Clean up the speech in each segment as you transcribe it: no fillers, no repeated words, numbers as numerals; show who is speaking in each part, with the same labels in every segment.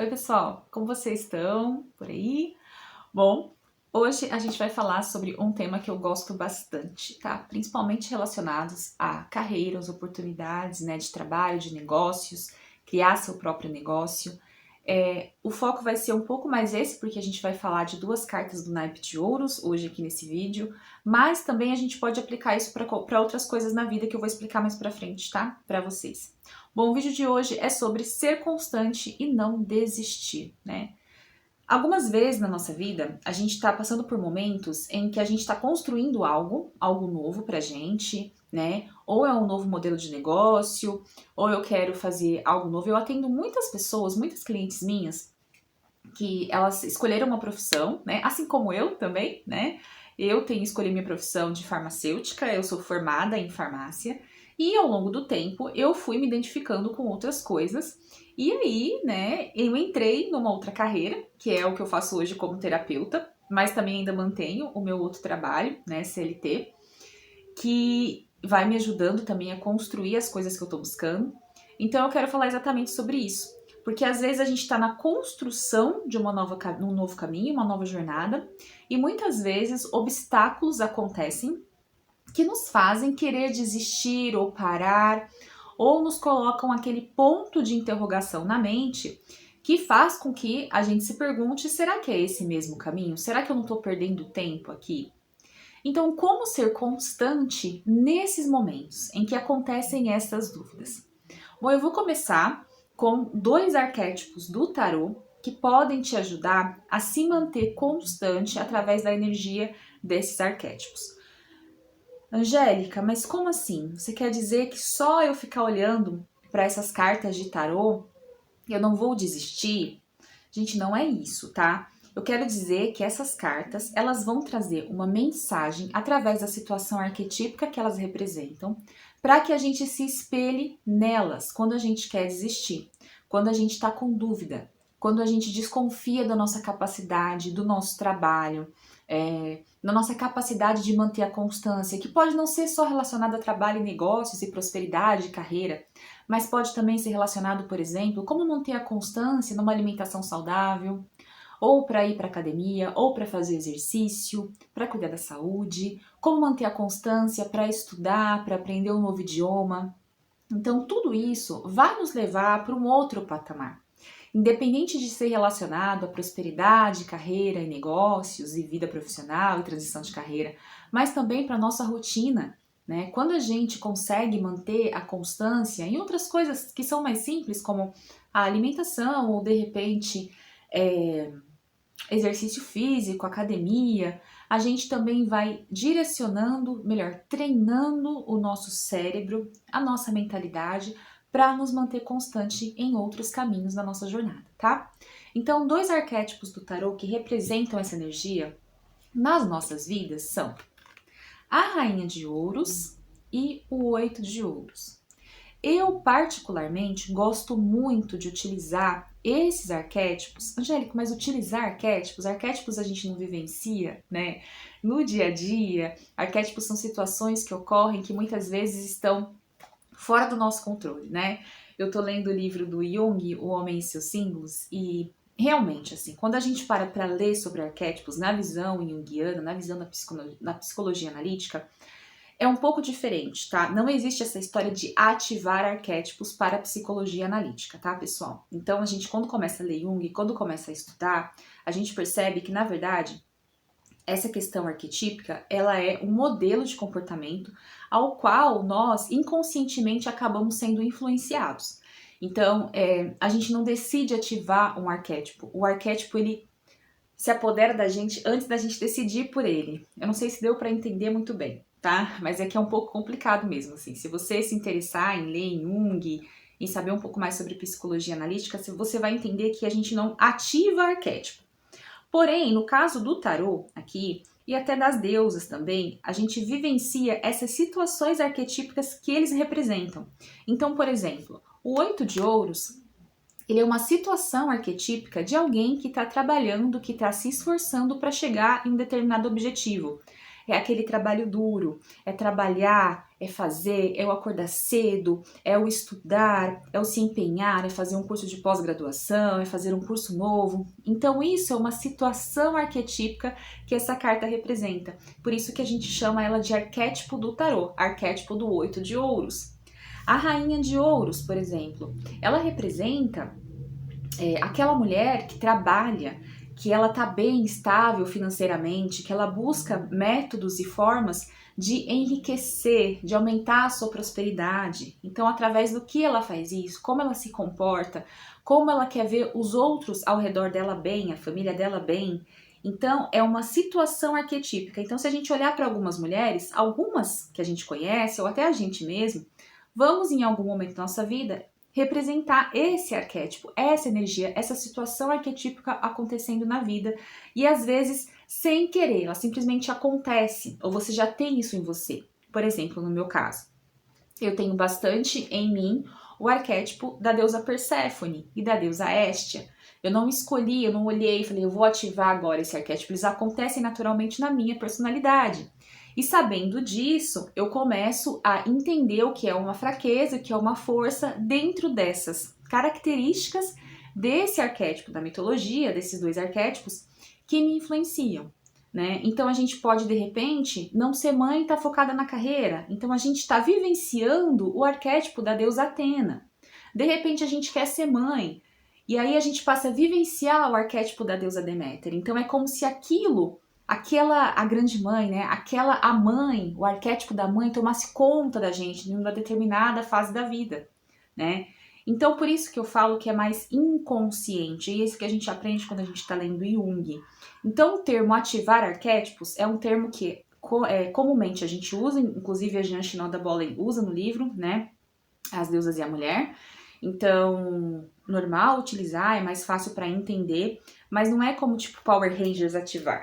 Speaker 1: pessoal, como vocês estão por aí? Bom, hoje a gente vai falar sobre um tema que eu gosto bastante, tá? Principalmente relacionados a carreiras, oportunidades, né, de trabalho, de negócios, criar seu próprio negócio. O foco vai ser um pouco mais esse, porque a gente vai falar de duas cartas do naipe de ouros hoje aqui nesse vídeo, mas também a gente pode aplicar isso para outras coisas na vida que eu vou explicar mais pra frente, tá? Para vocês. Bom, o vídeo de hoje é sobre ser constante e não desistir, né? Algumas vezes na nossa vida, a gente está passando por momentos em que a gente está construindo algo novo pra gente, né? Ou é um novo modelo de negócio, ou eu quero fazer algo novo. Eu atendo muitas pessoas, muitas clientes minhas, que elas escolheram uma profissão, né? Assim como eu também, né? Eu tenho escolhido minha profissão de farmacêutica, eu sou formada em farmácia, e ao longo do tempo eu fui me identificando com outras coisas. E aí, né, eu entrei numa outra carreira, que é o que eu faço hoje como terapeuta, mas também ainda mantenho o meu outro trabalho, né, CLT, que vai me ajudando também a construir as coisas que eu tô buscando. Então eu quero falar exatamente sobre isso, porque às vezes a gente está na construção de um novo caminho, uma nova jornada, e muitas vezes obstáculos acontecem que nos fazem querer desistir ou parar, ou nos colocam aquele ponto de interrogação na mente que faz com que a gente se pergunte: será que é esse mesmo caminho? Será que eu não estou perdendo tempo aqui? Então, como ser constante nesses momentos em que acontecem essas dúvidas? Bom, eu vou começar com dois arquétipos do tarô que podem te ajudar a se manter constante através da energia desses arquétipos. Angélica, mas como assim? Você quer dizer que só eu ficar olhando para essas cartas de tarô eu não vou desistir? Gente, não é isso, tá? Eu quero dizer que essas cartas, elas vão trazer uma mensagem através da situação arquetípica que elas representam, para que a gente se espelhe nelas quando a gente quer desistir, quando a gente está com dúvida, quando a gente desconfia da nossa capacidade, do nosso trabalho, da nossa capacidade de manter a constância, que pode não ser só relacionada a trabalho e negócios e prosperidade, carreira, mas pode também ser relacionado, por exemplo, como manter a constância numa alimentação saudável, ou para ir para academia, ou para fazer exercício, para cuidar da saúde, como manter a constância para estudar, para aprender um novo idioma. Então, tudo isso vai nos levar para um outro patamar. Independente de ser relacionado à prosperidade, carreira e negócios e vida profissional e transição de carreira, mas também para a nossa rotina, né? Quando a gente consegue manter a constância em outras coisas que são mais simples, como a alimentação ou de repente exercício físico, academia, a gente também vai direcionando, melhor, treinando o nosso cérebro, a nossa mentalidade, para nos manter constante em outros caminhos da nossa jornada, tá? Então, dois arquétipos do tarô que representam essa energia nas nossas vidas são a Rainha de Ouros e o Oito de Ouros. Eu, particularmente, gosto muito de utilizar esses arquétipos. Angélica, mas utilizar arquétipos a gente não vivencia, né? No dia a dia, arquétipos são situações que ocorrem que muitas vezes estão fora do nosso controle, né? Eu tô lendo o livro do Jung, O Homem e Seus Símbolos, e realmente, assim, quando a gente para ler sobre arquétipos na visão junguiana, na visão da psicologia analítica, é um pouco diferente, tá? Não existe essa história de ativar arquétipos para a psicologia analítica, tá, pessoal? Então, a gente, quando começa a ler Jung, quando começa a estudar, a gente percebe que, na verdade, essa questão arquetípica, ela é um modelo de comportamento ao qual nós, inconscientemente, acabamos sendo influenciados. Então, a gente não decide ativar um arquétipo. O arquétipo, ele se apodera da gente antes da gente decidir por ele. Eu não sei se deu para entender muito bem, tá? Mas é que é um pouco complicado mesmo, assim. Se você se interessar em ler em Jung, em saber um pouco mais sobre psicologia analítica, você vai entender que a gente não ativa arquétipo. Porém, no caso do tarô aqui, e até das deusas também, a gente vivencia essas situações arquetípicas que eles representam. Então, por exemplo, o Oito de Ouros, ele é uma situação arquetípica de alguém que está trabalhando, que está se esforçando para chegar em um determinado objetivo. é aquele trabalho duro, é trabalhar, é fazer, é o acordar cedo, é o estudar, é o se empenhar, é fazer um curso de pós-graduação, é fazer um curso novo. Então isso é uma situação arquetípica que essa carta representa. Por isso que a gente chama ela de arquétipo do tarô, arquétipo do 8 de ouros. A rainha de ouros, por exemplo, ela representa aquela mulher que trabalha, que ela tá bem estável financeiramente, que ela busca métodos e formas de enriquecer, de aumentar a sua prosperidade. Então, através do que ela faz isso, como ela se comporta, como ela quer ver os outros ao redor dela bem, a família dela bem. Então, é uma situação arquetípica. Então, se a gente olhar para algumas mulheres, algumas que a gente conhece, ou até a gente mesmo, vamos em algum momento da nossa vida representar esse arquétipo, essa energia, essa situação arquetípica acontecendo na vida e às vezes sem querer, ela simplesmente acontece ou você já tem isso em você. Por exemplo, no meu caso, eu tenho bastante em mim o arquétipo da deusa Perséfone e da deusa Héstia. Eu não escolhi, eu não olhei e falei, eu vou ativar agora esse arquétipo, eles acontecem naturalmente na minha personalidade. E sabendo disso, eu começo a entender o que é uma fraqueza, o que é uma força dentro dessas características desse arquétipo da mitologia, desses dois arquétipos, que me influenciam. Né? Então a gente pode, de repente, não ser mãe e estar focada na carreira. Então a gente está vivenciando o arquétipo da deusa Atena. De repente a gente quer ser mãe. E aí a gente passa a vivenciar o arquétipo da deusa Deméter. Então é como se a grande mãe, né? A mãe, o arquétipo da mãe tomasse conta da gente em uma determinada fase da vida, né? Então por isso que eu falo que é mais inconsciente. E é isso que a gente aprende quando a gente está lendo Jung. Então o termo ativar arquétipos é um termo que comumente a gente usa, inclusive a Jean Chinot da Bolen usa no livro, né? As deusas e a mulher. Então, normal utilizar, é mais fácil para entender, mas não é como tipo Power Rangers ativar.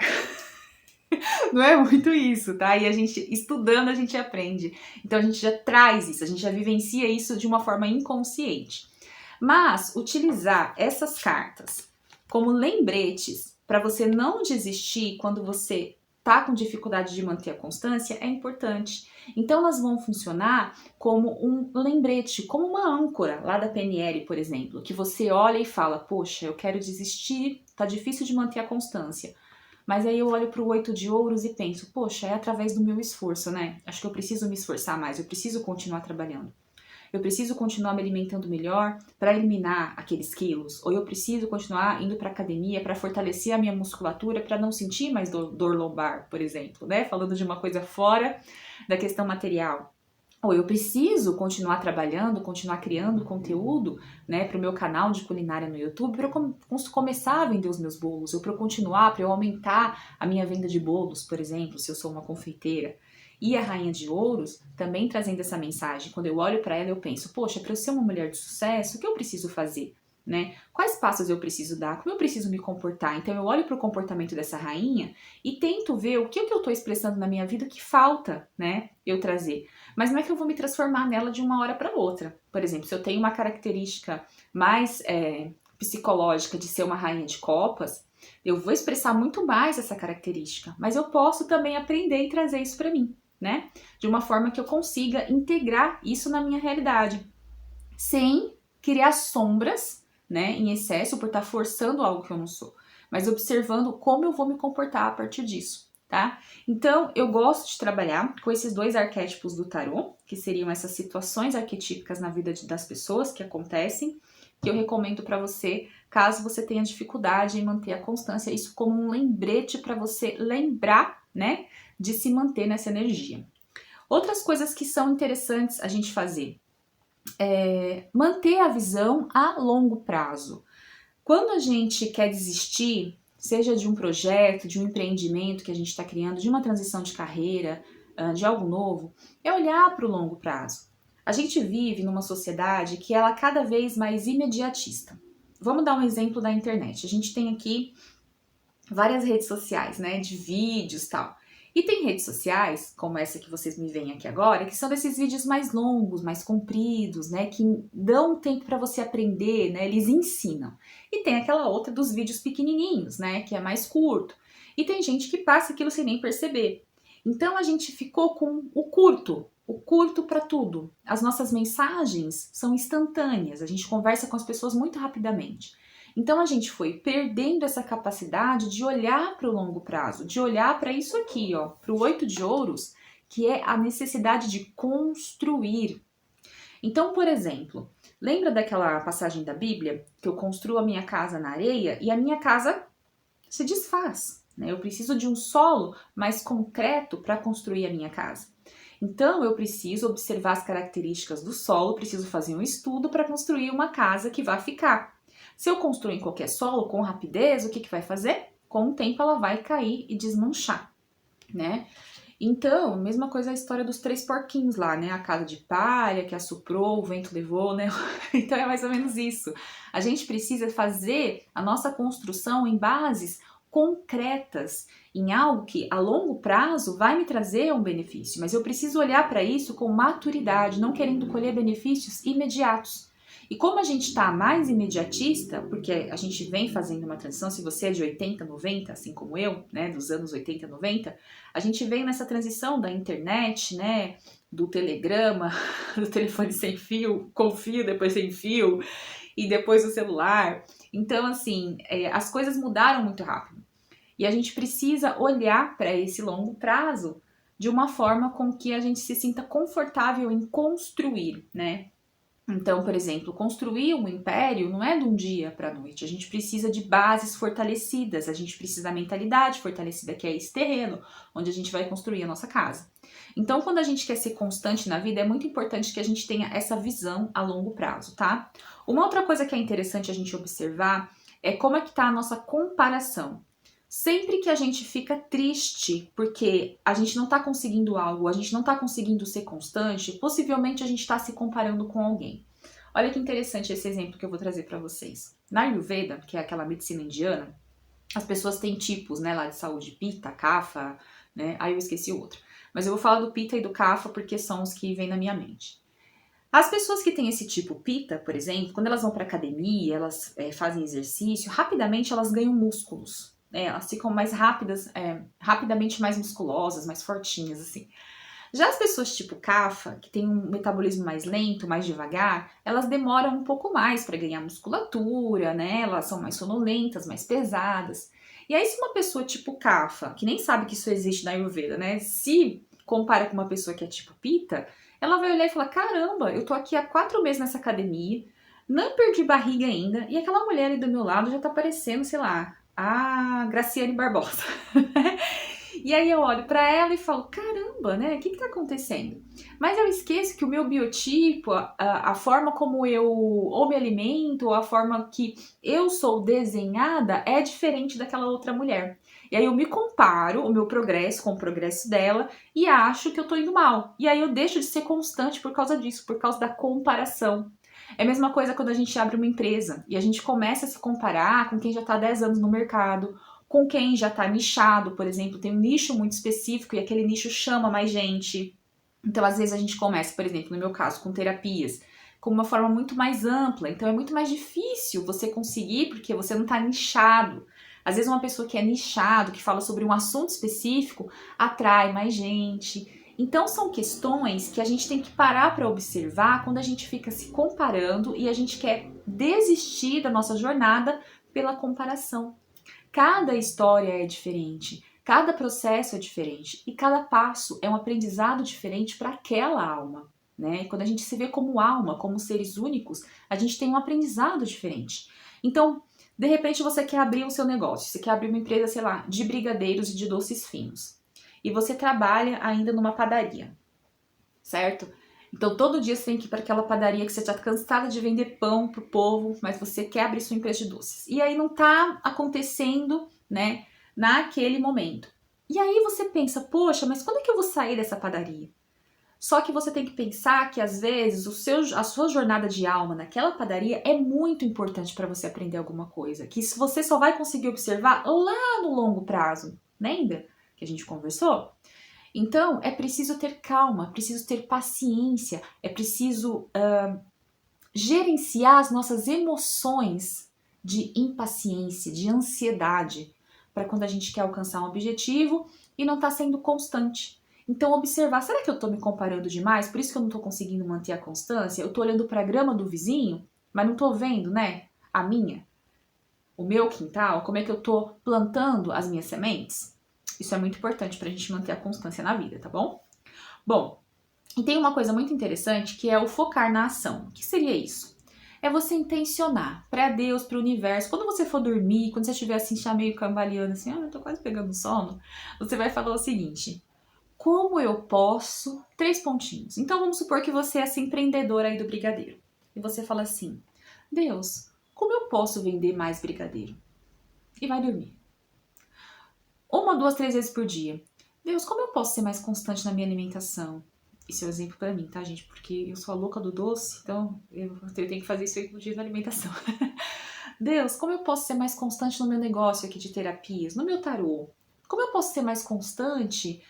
Speaker 1: Não é muito isso, tá? E a gente, estudando, a gente aprende. Então a gente já traz isso, a gente já vivencia isso de uma forma inconsciente. Mas utilizar essas cartas como lembretes para você não desistir quando você tá com dificuldade de manter a constância é importante. Então elas vão funcionar como um lembrete, como uma âncora lá da PNL, por exemplo, que você olha e fala, poxa, eu quero desistir, tá difícil de manter a constância. Mas aí eu olho para o 8 de ouros e penso, poxa, é através do meu esforço, né? Acho que eu preciso me esforçar mais, eu preciso continuar trabalhando. Eu preciso continuar me alimentando melhor para eliminar aqueles quilos. Ou eu preciso continuar indo para academia para fortalecer a minha musculatura para não sentir mais dor lombar, por exemplo, né? Falando de uma coisa fora da questão material. Ou eu preciso continuar trabalhando, continuar criando conteúdo, né, para o meu canal de culinária no YouTube, para eu começar a vender os meus bolos, ou para eu continuar, para eu aumentar a minha venda de bolos, por exemplo, se eu sou uma confeiteira. E a Rainha de Ouros também trazendo essa mensagem. Quando eu olho para ela, eu penso, poxa, para eu ser uma mulher de sucesso, o que eu preciso fazer? Né? Quais passos eu preciso dar? Como eu preciso me comportar? Então eu olho para o comportamento dessa rainha e tento ver o que eu estou expressando na minha vida que falta, né, eu trazer. Mas não é que eu vou me transformar nela de uma hora para outra. Por exemplo, se eu tenho uma característica mais psicológica de ser uma rainha de copas, eu vou expressar muito mais essa característica. Mas eu posso também aprender e trazer isso para mim, né? De uma forma que eu consiga integrar isso na minha realidade, sem criar sombras, né, em excesso, por estar forçando algo que eu não sou, mas observando como eu vou me comportar a partir disso, tá? Então, eu gosto de trabalhar com esses dois arquétipos do tarô, que seriam essas situações arquetípicas na vida das pessoas que acontecem, que eu recomendo para você, caso você tenha dificuldade em manter a constância, isso como um lembrete para você lembrar, né, de se manter nessa energia. Outras coisas que são interessantes a gente fazer. Manter a visão a longo prazo. Quando a gente quer desistir, seja de um projeto, de um empreendimento que a gente está criando, de uma transição de carreira, de algo novo, é olhar para o longo prazo. A gente vive numa sociedade que ela é cada vez mais imediatista. Vamos dar um exemplo da internet. A gente tem aqui várias redes sociais, né, de vídeos e tal. E tem redes sociais, como essa que vocês me veem aqui agora, que são desses vídeos mais longos, mais compridos, né, que dão tempo para você aprender, né, eles ensinam. E tem aquela outra dos vídeos pequenininhos, né, que é mais curto. E tem gente que passa aquilo sem nem perceber. Então a gente ficou com o curto para tudo. As nossas mensagens são instantâneas, a gente conversa com as pessoas muito rapidamente. Então a gente foi perdendo essa capacidade de olhar para o longo prazo, de olhar para isso aqui, ó, para o 8 de ouros, que é a necessidade de construir. Então, por exemplo, lembra daquela passagem da Bíblia que eu construo a minha casa na areia e a minha casa se desfaz, né? Eu preciso de um solo mais concreto para construir a minha casa. Então, eu preciso observar as características do solo, preciso fazer um estudo para construir uma casa que vai ficar. Se eu construir em qualquer solo com rapidez, o que vai fazer? Com o tempo ela vai cair e desmanchar, né? Então, mesma coisa a história dos 3 porquinhos lá, né? A casa de palha que assoprou, o vento levou, né? Então é mais ou menos isso. A gente precisa fazer a nossa construção em bases concretas, em algo que a longo prazo vai me trazer um benefício, mas eu preciso olhar para isso com maturidade, não querendo colher benefícios imediatos. E como a gente está mais imediatista, porque a gente vem fazendo uma transição, se você é de 80, 90, assim como eu, né, dos anos 80, 90, a gente vem nessa transição da internet, né, do telegrama, do telefone sem fio, com fio, depois sem fio, e depois o celular. Então, assim, as coisas mudaram muito rápido. E a gente precisa olhar para esse longo prazo de uma forma com que a gente se sinta confortável em construir, né? Então, por exemplo, construir um império não é de um dia para a noite. A gente precisa de bases fortalecidas, a gente precisa da mentalidade fortalecida, que é esse terreno onde a gente vai construir a nossa casa. Então, quando a gente quer ser constante na vida, é muito importante que a gente tenha essa visão a longo prazo, tá? Uma outra coisa que é interessante a gente observar é como é que tá a nossa comparação. Sempre que a gente fica triste porque a gente não tá conseguindo algo, a gente não tá conseguindo ser constante, possivelmente a gente tá se comparando com alguém. Olha que interessante esse exemplo que eu vou trazer para vocês. Na Ayurveda, que é aquela medicina indiana, as pessoas têm tipos, né, lá de saúde, Pitta, Kapha, né? Aí eu esqueci o outro. Mas eu vou falar do Pitta e do Kapha porque são os que vêm na minha mente. As pessoas que têm esse tipo Pitta, por exemplo, quando elas vão para academia, elas fazem exercício, rapidamente elas ganham músculos. Elas ficam mais rápidas, rapidamente mais musculosas, mais fortinhas, assim. Já as pessoas tipo Kapha, que tem um metabolismo mais lento, mais devagar, elas demoram um pouco mais para ganhar musculatura, né? Elas são mais sonolentas, mais pesadas. E aí, se uma pessoa tipo Kapha, que nem sabe que isso existe na Ayurveda, né? Se compara com uma pessoa que é tipo Pitta, ela vai olhar e falar: caramba, eu tô aqui há 4 meses nessa academia, não perdi barriga ainda, e aquela mulher ali do meu lado já tá parecendo, sei lá, a Graciane Barbosa. E aí eu olho para ela e falo: caramba, né? O que tá acontecendo? Mas eu esqueço que o meu biotipo, a forma como eu ou me alimento, ou a forma que eu sou desenhada é diferente daquela outra mulher. E aí eu me comparo o meu progresso com o progresso dela e acho que eu tô indo mal. E aí eu deixo de ser constante por causa disso, por causa da comparação. É a mesma coisa quando a gente abre uma empresa e a gente começa a se comparar com quem já está há 10 anos no mercado, com quem já está nichado, por exemplo, tem um nicho muito específico e aquele nicho chama mais gente. Então, às vezes a gente começa, por exemplo, no meu caso, com terapias, com uma forma muito mais ampla. Então, é muito mais difícil você conseguir porque você não está nichado. Às vezes uma pessoa que é nichado, que fala sobre um assunto específico, atrai mais gente. Então são questões que a gente tem que parar para observar quando a gente fica se comparando e a gente quer desistir da nossa jornada pela comparação. Cada história é diferente, cada processo é diferente e cada passo é um aprendizado diferente para aquela alma, né? E quando a gente se vê como alma, como seres únicos, a gente tem um aprendizado diferente. Então, de repente você quer abrir o seu negócio, você quer abrir uma empresa, sei lá, de brigadeiros e de doces finos. E você trabalha ainda numa padaria, certo? Então todo dia você tem que ir para aquela padaria que você já está cansada de vender pão pro povo, mas você quer abrir sua empresa de doces. E aí não tá acontecendo, né, naquele momento. E aí você pensa: poxa, mas quando é que eu vou sair dessa padaria? Só que você tem que pensar que às vezes a sua jornada de alma naquela padaria é muito importante para você aprender alguma coisa, que você só vai conseguir observar lá no longo prazo. Lembra que a gente conversou? Então, é preciso ter calma, é preciso ter paciência, é preciso gerenciar as nossas emoções de impaciência, de ansiedade, para quando a gente quer alcançar um objetivo, e não está sendo constante. Então, observar, será que eu estou me comparando demais? Por isso que eu não estou conseguindo manter a constância? Eu estou olhando para a grama do vizinho, mas não estou vendo, né, a minha, o meu quintal, como é que eu estou plantando as minhas sementes? Isso é muito importante para a gente manter a constância na vida, tá bom? Bom, e tem uma coisa muito interessante que é o focar na ação. O que seria isso? É você intencionar para Deus, para o universo. Quando você for dormir, quando você estiver assim, já meio cambaleando, assim, eu tô quase pegando sono, você vai falar o seguinte: como eu posso... Três pontinhos. Então vamos supor que você é essa empreendedora aí do brigadeiro. E você fala assim: Deus, como eu posso vender mais brigadeiro? E vai dormir. Uma, duas, três vezes por dia. Deus, como eu posso ser mais constante na minha alimentação? Esse é o exemplo pra mim, tá, gente? Porque eu sou a louca do doce, então eu tenho que fazer isso aí no dia da alimentação. Deus, como eu posso ser mais constante no meu negócio aqui de terapias, no meu tarô? Como eu posso ser mais constante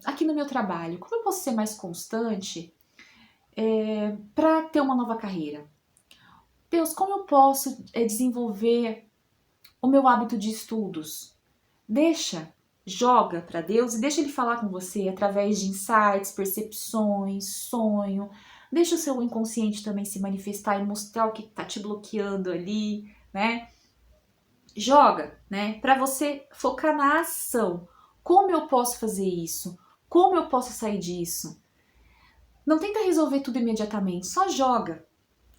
Speaker 1: aqui no meu trabalho? Como eu posso ser mais constante para ter uma nova carreira? Deus, como eu posso desenvolver o meu hábito de estudos? Joga para Deus e deixa Ele falar com você através de insights, percepções, sonho. Deixa o seu inconsciente também se manifestar e mostrar o que está te bloqueando ali, né? Joga, né? Para você focar na ação. Como eu posso fazer isso? Como eu posso sair disso? Não tenta resolver tudo imediatamente, só joga.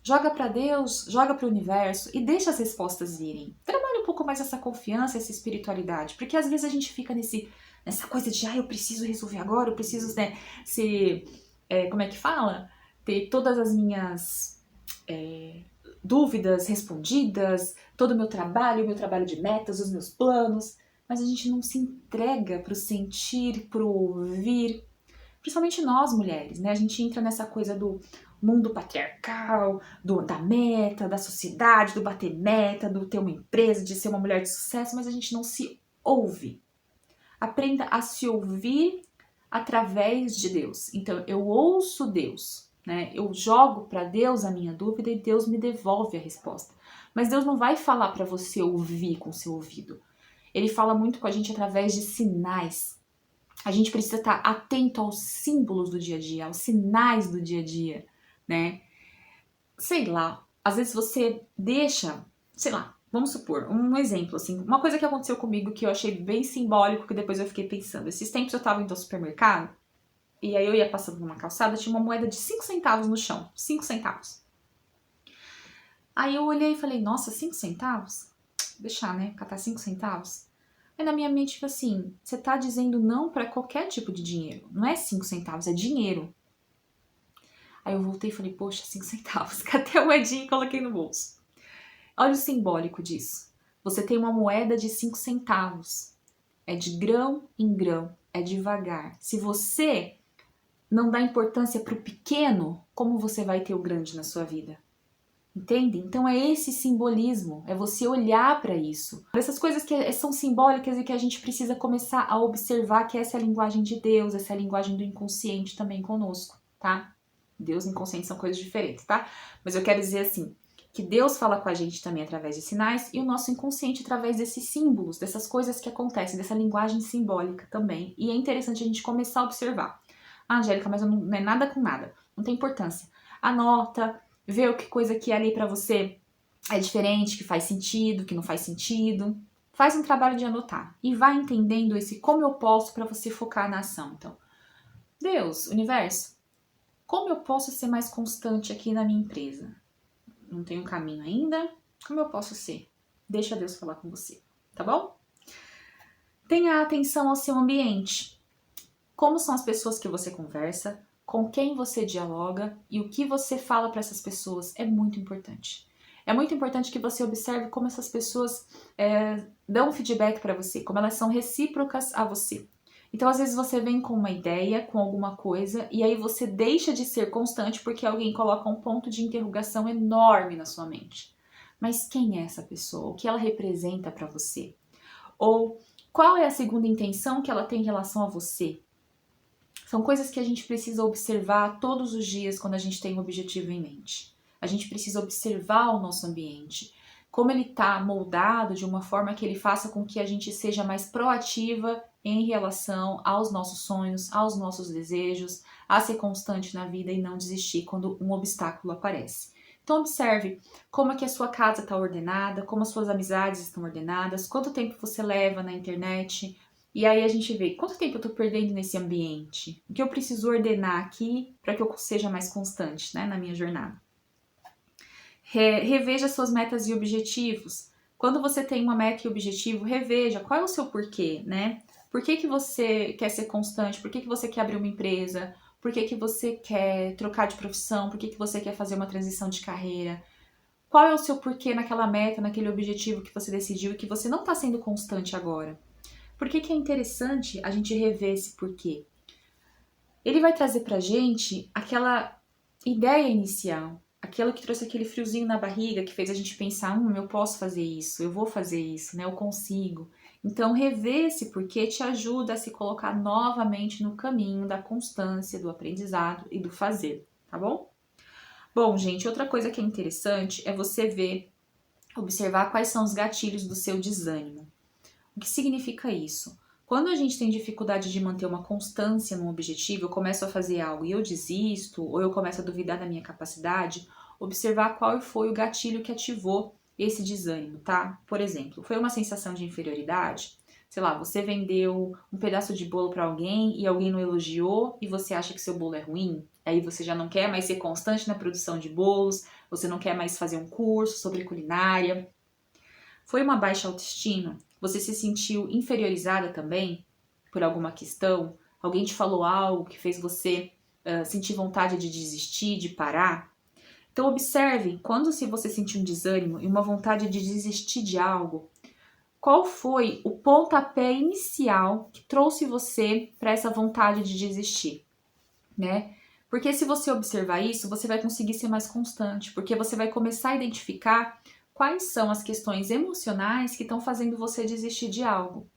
Speaker 1: Joga para Deus, joga para o universo e deixa as respostas virem. Trabalha um pouco mais essa confiança, essa espiritualidade, porque às vezes a gente fica nessa coisa de, eu preciso resolver agora, eu preciso, né, ser, como é que fala? Ter todas as minhas dúvidas respondidas, todo o meu trabalho de metas, os meus planos, mas a gente não se entrega para o sentir, para o ouvir, principalmente nós mulheres, né? A gente entra nessa coisa do mundo patriarcal, da meta, da sociedade, do bater meta, do ter uma empresa, de ser uma mulher de sucesso, mas a gente não se ouve. Aprenda a se ouvir através de Deus. Então, eu ouço Deus, né? Eu jogo para Deus a minha dúvida e Deus me devolve a resposta. Mas Deus não vai falar para você ouvir com seu ouvido. Ele fala muito com a gente através de sinais. A gente precisa estar atento aos símbolos do dia a dia, aos sinais do dia a dia, né? Sei lá, às vezes você deixa, sei lá, vamos supor, um exemplo, assim, uma coisa que aconteceu comigo que eu achei bem simbólico, que depois eu fiquei pensando. Esses tempos eu tava indo ao supermercado, e aí eu ia passando numa calçada, tinha uma moeda de 5 centavos no chão, 5 centavos. Aí eu olhei e falei, nossa, 5 centavos? Deixar, né, catar 5 centavos? Aí na minha mente, tipo assim, você tá dizendo não pra qualquer tipo de dinheiro. Não é 5 centavos, é dinheiro. Aí eu voltei e falei, poxa, 5 centavos. Catei a moedinha e coloquei no bolso. Olha o simbólico disso. Você tem uma moeda de 5 centavos. É de grão em grão, é devagar. Se você não dá importância pro pequeno, como você vai ter o grande na sua vida? Entende? Então é esse simbolismo, é você olhar para isso. Essas coisas que são simbólicas e que a gente precisa começar a observar que essa é a linguagem de Deus, essa é a linguagem do inconsciente também conosco, tá? Deus e inconsciente são coisas diferentes, tá? Mas eu quero dizer assim, que Deus fala com a gente também através de sinais e o nosso inconsciente através desses símbolos, dessas coisas que acontecem, dessa linguagem simbólica também. E é interessante a gente começar a observar. Ah, Angélica, mas não é nada com nada, não tem importância. Anota, vê o que coisa que ali pra você é diferente, que faz sentido, que não faz sentido. Faz um trabalho de anotar e vai entendendo esse como eu posso para você focar na ação. Então, Deus, universo, como eu posso ser mais constante aqui na minha empresa? Não tenho um caminho ainda. Como eu posso ser? Deixa Deus falar com você, tá bom? Tenha atenção ao seu ambiente. Como são as pessoas que você conversa, com quem você dialoga e o que você fala para essas pessoas é muito importante. É muito importante que você observe como essas pessoas dão feedback para você, como elas são recíprocas a você. Então, às vezes você vem com uma ideia, com alguma coisa, e aí você deixa de ser constante porque alguém coloca um ponto de interrogação enorme na sua mente. Mas quem é essa pessoa? O que ela representa para você? Ou qual é a segunda intenção que ela tem em relação a você? São coisas que a gente precisa observar todos os dias quando a gente tem um objetivo em mente. A gente precisa observar o nosso ambiente, como ele está moldado de uma forma que ele faça com que a gente seja mais proativa em relação aos nossos sonhos, aos nossos desejos, a ser constante na vida e não desistir quando um obstáculo aparece. Então observe como é que a sua casa está ordenada, como as suas amizades estão ordenadas, quanto tempo você leva na internet. E aí a gente vê quanto tempo eu estou perdendo nesse ambiente, o que eu preciso ordenar aqui para que eu seja mais constante, né, na minha jornada. Reveja suas metas e objetivos. Quando você tem uma meta e objetivo, reveja qual é o seu porquê, né? Por que você quer ser constante? Por que você quer abrir uma empresa? Por que você quer trocar de profissão? Por que você quer fazer uma transição de carreira? Qual é o seu porquê naquela meta, naquele objetivo que você decidiu e que você não está sendo constante agora? Por que é interessante a gente rever esse porquê? Ele vai trazer pra gente aquela ideia inicial, aquilo que trouxe aquele friozinho na barriga, que fez a gente pensar, eu posso fazer isso, eu vou fazer isso, né? Eu consigo. Então, rever esse porquê te ajuda a se colocar novamente no caminho da constância, do aprendizado e do fazer, tá bom? Bom, gente, outra coisa que é interessante é você observar quais são os gatilhos do seu desânimo. O que significa isso? Quando a gente tem dificuldade de manter uma constância num objetivo, eu começo a fazer algo e eu desisto, ou eu começo a duvidar da minha capacidade, observar qual foi o gatilho que ativou esse desânimo, tá? Por exemplo, foi uma sensação de inferioridade? Sei lá, você vendeu um pedaço de bolo para alguém e alguém não elogiou e você acha que seu bolo é ruim? Aí você já não quer mais ser constante na produção de bolos, você não quer mais fazer um curso sobre culinária. Foi uma baixa autoestima? Você se sentiu inferiorizada também por alguma questão? Alguém te falou algo que fez você sentir vontade de desistir, de parar? Então observe, quando se você sentir um desânimo e uma vontade de desistir de algo, qual foi o pontapé inicial que trouxe você para essa vontade de desistir, né? Porque se você observar isso, você vai conseguir ser mais constante, porque você vai começar a identificar quais são as questões emocionais que estão fazendo você desistir de algo.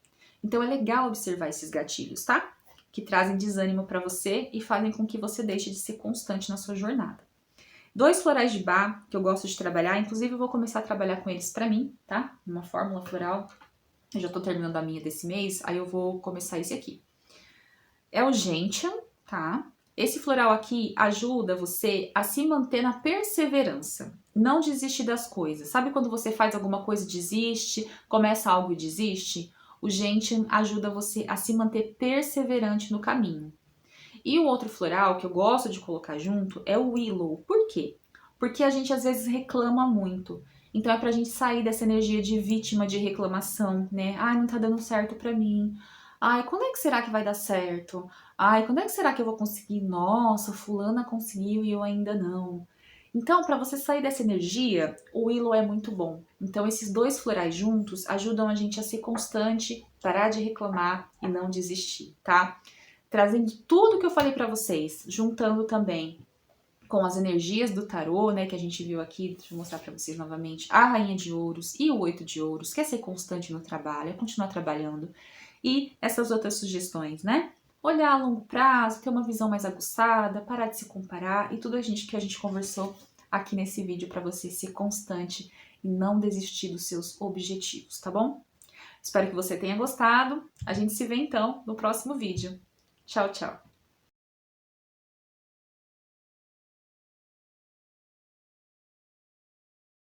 Speaker 1: Então é legal observar esses gatilhos, tá? Que trazem desânimo para você e fazem com que você deixe de ser constante na sua jornada. 2 florais de Bach que eu gosto de trabalhar, inclusive eu vou começar a trabalhar com eles para mim, tá? Uma fórmula floral. Eu já tô terminando a minha desse mês, aí eu vou começar esse aqui. É o Gentian, tá? Esse floral aqui ajuda você a se manter na perseverança, não desistir das coisas. Sabe quando você faz alguma coisa e desiste, começa algo e desiste? O Gentian ajuda você a se manter perseverante no caminho. E o outro floral que eu gosto de colocar junto é o Willow. Por quê? Porque a gente às vezes reclama muito. Então é pra gente sair dessa energia de vítima de reclamação, né? Ai, não tá dando certo pra mim. Ai, quando é que será que vai dar certo? Ai, quando é que será que eu vou conseguir? Nossa, fulana conseguiu e eu ainda não. Então, para você sair dessa energia, o Willow é muito bom. Então, esses 2 florais juntos ajudam a gente a ser constante, parar de reclamar e não desistir, tá? Trazendo tudo que eu falei para vocês, juntando também com as energias do tarô, né, que a gente viu aqui, deixa eu mostrar para vocês novamente, a Rainha de Ouros e o 8 de Ouros, quer ser constante no trabalho, é continuar trabalhando, e essas outras sugestões, né? Olhar a longo prazo, ter uma visão mais aguçada, parar de se comparar e tudo que a gente conversou aqui nesse vídeo para você ser constante e não desistir dos seus objetivos, tá bom? Espero que você tenha gostado. A gente se vê então no próximo vídeo. Tchau, tchau!